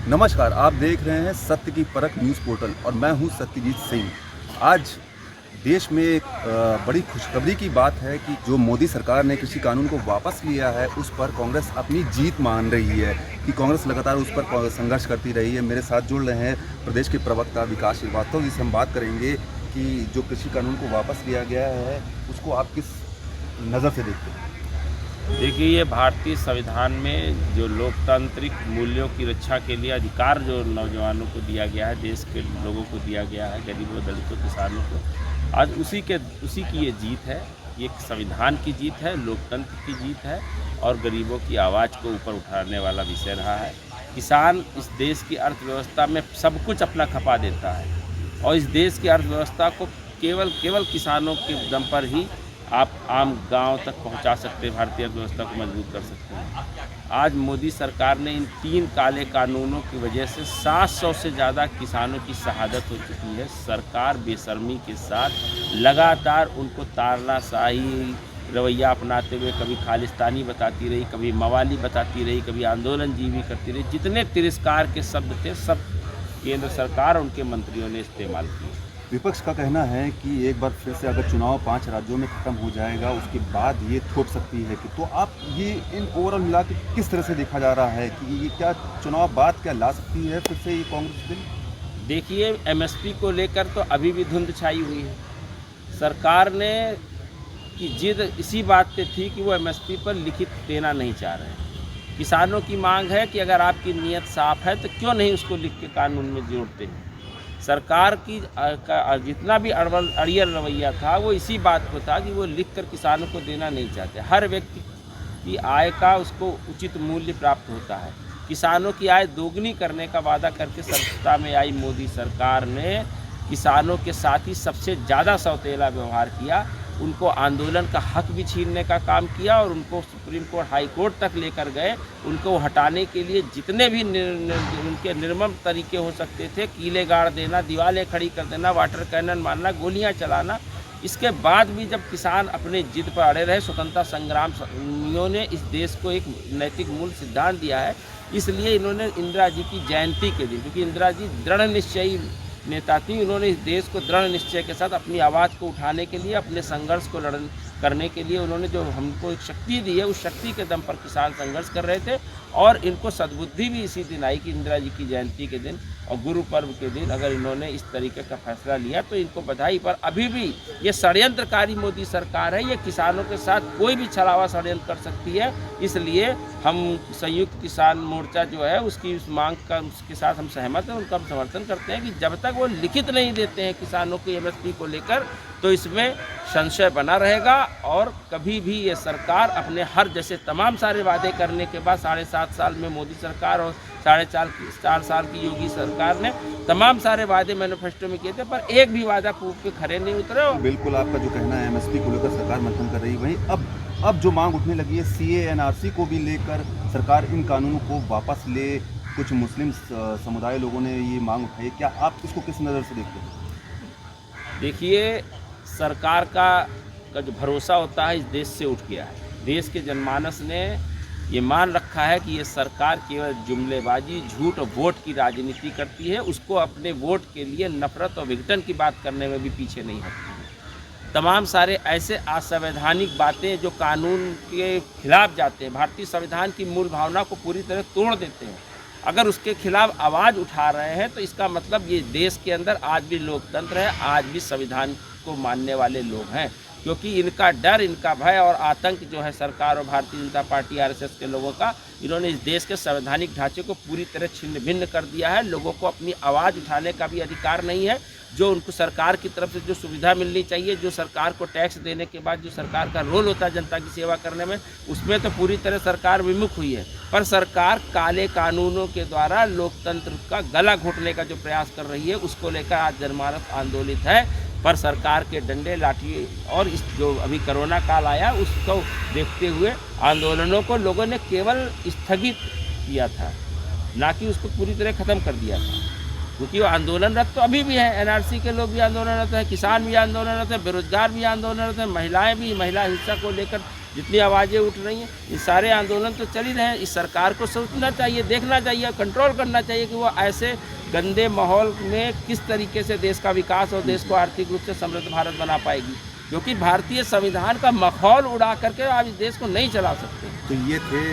नमस्कार, आप देख रहे हैं सत्य की परख न्यूज़ पोर्टल और मैं हूं सत्यजीत सिंह। आज देश में एक बड़ी खुशखबरी की बात है कि जो मोदी सरकार ने कृषि कानून को वापस लिया है, उस पर कांग्रेस अपनी जीत मान रही है कि कांग्रेस लगातार उस पर संघर्ष करती रही है। मेरे साथ जुड़ रहे हैं प्रदेश के प्रवक्ता विकास श्रीवास्तव, जिससे हम बात करेंगे कि जो कृषि कानून को वापस लिया गया है, उसको आप किस नज़र से देखते हैं? देखिए, ये भारतीय संविधान में जो लोकतांत्रिक मूल्यों की रक्षा के लिए अधिकार जो नौजवानों को दिया गया है, देश के लोगों को दिया गया है, गरीबों, दलितों, किसानों को, आज उसी की ये जीत है। ये एक संविधान की जीत है, लोकतंत्र की जीत है और गरीबों की आवाज़ को ऊपर उठाने वाला विषय रहा है। किसान इस देश की अर्थव्यवस्था में सब कुछ अपना खपा देता है और इस देश की अर्थव्यवस्था को केवल किसानों के दम पर ही आप आम गांव तक पहुंचा सकते हैं, भारतीय अर्थव्यवस्था को मजबूत कर सकते हैं। आज मोदी सरकार ने इन 3 काले कानूनों की वजह से 700 से ज़्यादा किसानों की शहादत हो चुकी है। सरकार बेशर्मी के साथ लगातार उनको तानाशाही रवैया अपनाते हुए कभी खालिस्तानी बताती रही, कभी मवाली बताती रही, कभी आंदोलनजीवी करती रही। जितने तिरस्कार के शब्द थे, सब केंद्र सरकार और उनके मंत्रियों ने इस्तेमाल किए। विपक्ष का कहना है कि एक बार फिर से अगर चुनाव 5 राज्यों में खत्म हो जाएगा, उसके बाद ये थोप सकती है कि तो आप ये इन ओवरऑल मिला के किस तरह से देखा जा रहा है कि ये क्या चुनाव बाद क्या ला सकती है फिर से ये कांग्रेस बिल? देखिए, एमएसपी को लेकर तो अभी भी धुंध छाई हुई है। सरकार ने की जिद इसी बात पे थी कि वो एमएसपी पर लिखित देना नहीं चाह रहे हैं। किसानों की मांग है कि अगर आपकी नीयत साफ है तो क्यों नहीं उसको लिख के कानून में जोड़ते हैं। सरकार की जितना भी अड़ियल रवैया था, वो इसी बात को था कि वो लिखकर किसानों को देना नहीं चाहते। हर व्यक्ति की आय का उसको उचित मूल्य प्राप्त होता है। किसानों की आय दोगुनी करने का वादा करके सत्ता में आई मोदी सरकार ने किसानों के साथ ही सबसे ज़्यादा सौतेला व्यवहार किया। उनको आंदोलन का हक भी छीनने का काम किया और उनको सुप्रीम कोर्ट, हाई कोर्ट तक लेकर गए। उनको हटाने के लिए जितने भी उनके निर्मम तरीके हो सकते थे, कीले गाड़ देना, दीवारें खड़ी कर देना, वाटर कैनन मारना, गोलियां चलाना, इसके बाद भी जब किसान अपने जिद पर अड़े रहे, स्वतंत्रता संग्रामियों ने इस देश को एक नैतिक मूल सिद्धांत दिया है। इसलिए इन्होंने इंदिरा जी की जयंती के दिन, क्योंकि इंदिरा जी दृढ़ निश्चयी नेता थी, उन्होंने इस देश को दृढ़ निश्चय के साथ अपनी आवाज़ को उठाने के लिए, अपने संघर्ष को करने के लिए उन्होंने जो हमको एक शक्ति दी है, उस शक्ति के दम पर किसान संघर्ष कर रहे थे। और इनको सद्बुद्धि भी इसी दिन आई कि इंदिरा जी की जयंती के दिन और गुरु पर्व के दिन अगर इन्होंने इस तरीके का फैसला लिया तो इनको बधाई। पर अभी भी ये षड्यंत्रकारी मोदी सरकार है, ये किसानों के साथ कोई भी छलावा षड्यंत्र कर सकती है। इसलिए हम संयुक्त किसान मोर्चा जो है उसकी उस मांग का उसके साथ हम सहमत हैं, उनका हम समर्थन करते हैं कि जब तक वो लिखित नहीं देते हैं किसानों को एमएसपी को लेकर, तो इसमें संशय बना रहेगा। और कभी भी ये सरकार अपने हर जैसे तमाम सारे वादे करने के बाद 7.5 साल में मोदी सरकार और 4.5 साल की योगी सरकार ने तमाम सारे वादे मैनिफेस्टो में किए थे, पर एक भी वादा पे खरे नहीं उतरे। बिल्कुल, आपका जो कहना है एमएसपी को लेकर सरकार मंथन कर रही, वहीं अब जो मांग उठने लगी है सीए एनआरसी को भी लेकर, सरकार इन कानूनों को वापस ले। कुछ मुस्लिम समुदाय लोगों ने ये मांग उठाई, क्या आप इसको किस नज़र से देखते हैं? देखिए, सरकार का जो भरोसा होता है इस देश से उठ गया है। देश के जनमानस ने ये मान रखा है कि ये सरकार केवल जुमलेबाजी, झूठ और वोट की राजनीति करती है। उसको अपने वोट के लिए नफरत और विघटन की बात करने में भी पीछे नहीं हटती है। तमाम सारे ऐसे असंवैधानिक बातें जो कानून के खिलाफ जाते हैं, भारतीय संविधान की मूल भावना को पूरी तरह तोड़ देते हैं, अगर उसके खिलाफ आवाज़ उठा रहे हैं तो इसका मतलब ये देश के अंदर आज भी लोकतंत्र है, आज भी संविधान को मानने वाले लोग हैं। क्योंकि इनका डर, इनका भय और आतंक जो है सरकार और भारतीय जनता पार्टी आरएसएस के लोगों का, इन्होंने इस देश के संवैधानिक ढांचे को पूरी तरह छिन्न भिन्न कर दिया है। लोगों को अपनी आवाज़ उठाने का भी अधिकार नहीं है। जो उनको सरकार की तरफ से जो सुविधा मिलनी चाहिए, जो सरकार को टैक्स देने के बाद जो सरकार का रोल होता है जनता की सेवा करने में, उसमें तो पूरी तरह सरकार विमुख हुई है। पर सरकार काले कानूनों के द्वारा लोकतंत्र का गला घोटने का जो प्रयास कर रही है, उसको लेकर आज जनमानस आंदोलित है। पर सरकार के डंडे, लाठी और इस जो अभी कोरोना काल आया उसको देखते हुए आंदोलनों को लोगों ने केवल स्थगित किया था, ना कि उसको पूरी तरह ख़त्म कर दिया था। क्योंकि वो आंदोलनरत तो अभी भी हैं, एनआरसी के लोग भी आंदोलनरत हैं, किसान भी आंदोलनरत हैं, बेरोजगार भी आंदोलनरत हैं, महिलाएं भी, महिला हिंसा को लेकर जितनी आवाज़ें उठ रही हैं, ये सारे आंदोलन तो चल ही रहे हैं। इस सरकार को सोचना चाहिए, देखना चाहिए, कंट्रोल करना चाहिए कि वो ऐसे गंदे माहौल में किस तरीके से देश का विकास और देश को आर्थिक रूप से समृद्ध भारत बना पाएगी, क्योंकि भारतीय संविधान का माहौल उड़ा करके आप इस देश को नहीं चला सकते। तो ये थे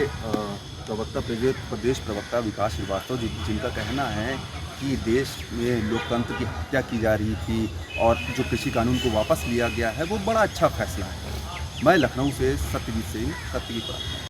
प्रवक्ता प्रदेश प्रवक्ता विकास श्रीवास्तव जिनका कहना है कि देश में लोकतंत्र की हत्या की जा रही थी और जो कृषि कानून को वापस लिया गया है वो बड़ा अच्छा फैसला है। मैं लखनऊ से सत्यजीत सिंह, सत्य की परख।